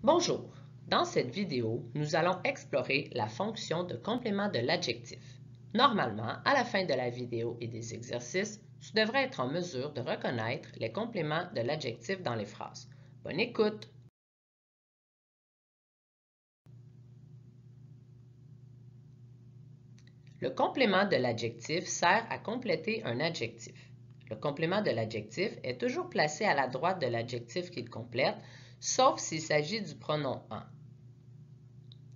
Bonjour! Dans cette vidéo, nous allons explorer la fonction de complément de l'adjectif. Normalement, à la fin de la vidéo et des exercices, tu devrais être en mesure de reconnaître les compléments de l'adjectif dans les phrases. Bonne écoute! Le complément de l'adjectif sert à compléter un adjectif. Le complément de l'adjectif est toujours placé à la droite de l'adjectif qu'il complète, sauf s'il s'agit du pronom en.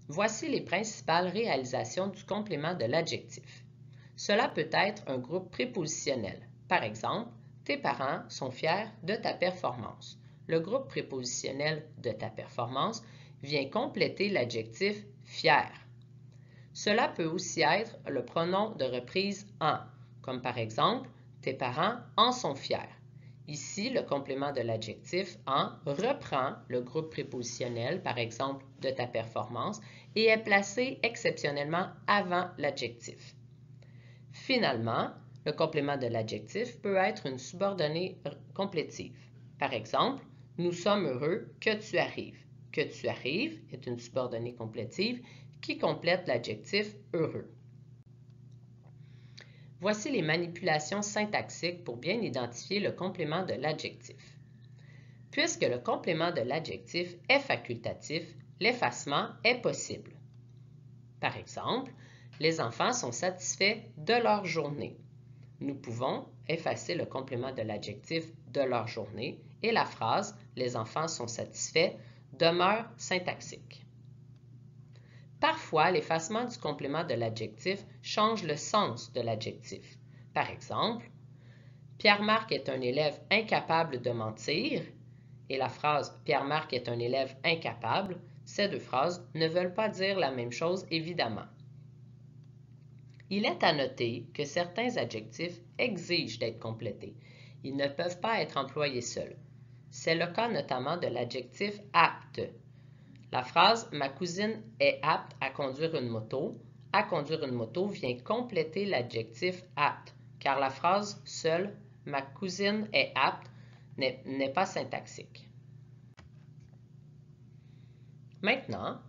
Voici les principales réalisations du complément de l'adjectif. Cela peut être un groupe prépositionnel. Par exemple, tes parents sont fiers de ta performance. Le groupe prépositionnel de ta performance vient compléter l'adjectif fier. Cela peut aussi être le pronom de reprise en, comme par exemple, tes parents en sont fiers. Ici, le complément de l'adjectif en reprend le groupe prépositionnel, par exemple, de ta performance, et est placé exceptionnellement avant l'adjectif. Finalement, le complément de l'adjectif peut être une subordonnée complétive. Par exemple, nous sommes heureux que tu arrives. Que tu arrives est une subordonnée complétive qui complète l'adjectif heureux. Voici les manipulations syntaxiques pour bien identifier le complément de l'adjectif. Puisque le complément de l'adjectif est facultatif, l'effacement est possible. Par exemple, les enfants sont satisfaits de leur journée. Nous pouvons effacer le complément de l'adjectif de leur journée et la phrase « Les enfants sont satisfaits » demeure syntaxique. Parfois, l'effacement du complément de l'adjectif change le sens de l'adjectif. Par exemple, Pierre-Marc est un élève incapable de mentir et la phrase Pierre-Marc est un élève incapable, ces deux phrases ne veulent pas dire la même chose évidemment. Il est à noter que certains adjectifs exigent d'être complétés. Ils ne peuvent pas être employés seuls. C'est le cas notamment de l'adjectif apte. La phrase « Ma cousine est apte à conduire une moto » vient compléter l'adjectif apte, car la phrase seule « Ma cousine est apte » n'est pas syntaxique. Maintenant,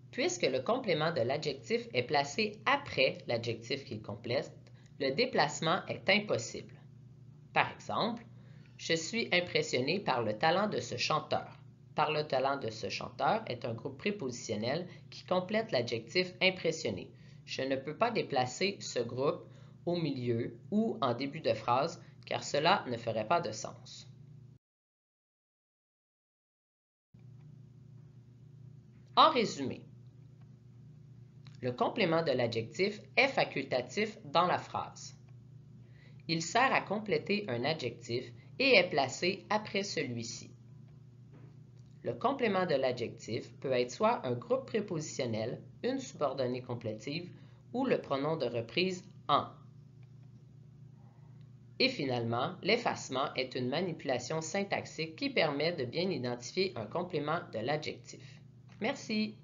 puisque le complément de l'adjectif est placé après l'adjectif qu'il complète, le déplacement est impossible. Par exemple, je suis impressionné par le talent de ce chanteur. Par le talent de ce chanteur est un groupe prépositionnel qui complète l'adjectif impressionné. Je ne peux pas déplacer ce groupe au milieu ou en début de phrase car cela ne ferait pas de sens. En résumé, le complément de l'adjectif est facultatif dans la phrase. Il sert à compléter un adjectif et est placé après celui-ci. Le complément de l'adjectif peut être soit un groupe prépositionnel, une subordonnée complétive ou le pronom de reprise en. Et finalement, l'effacement est une manipulation syntaxique qui permet de bien identifier un complément de l'adjectif. Merci!